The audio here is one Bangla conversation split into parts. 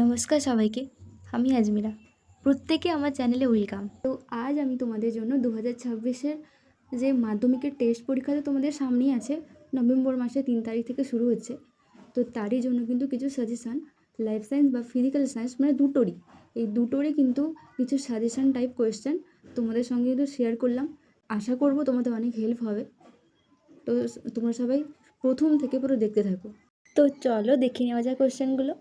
নমস্কার সবাইকে, আমি আজমিরা। প্রত্যেকে আমার চ্যানেলে ওয়েলকাম। তো আজ আমি তোমাদের জন্য 2026-এর যে মাধ্যমিকের টেস্ট পরীক্ষা তো তোমাদের সামনেই আছে, নভেম্বর মাসের 3 তারিখ থেকে শুরু হচ্ছে। তো তারই জন্য কিন্তু কিছু সাজেশান, লাইফ সায়েন্স বা ফিজিক্যাল সায়েন্স মানে দুটোরই, এই দুটোরই কিন্তু কিছু সাজেশান টাইপ কোয়েশ্চেন তোমাদের সঙ্গে কিন্তু শেয়ার করলাম। আশা করব তোমাদের অনেক হেল্প হবে। তো তোমরা সবাই প্রথম থেকে পুরো দেখতে থাকো। তো চলো দেখে নেওয়া যায় কোয়েশ্চেনগুলো।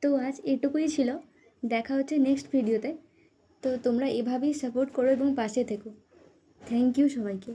তো আজ এটুকুই ছিল। দেখা হচ্ছে নেক্সট ভিডিওতে। তো তোমরা এভাবেই সাপোর্ট করো এবং পাশে থেকো। থ্যাংক ইউ সবাইকে।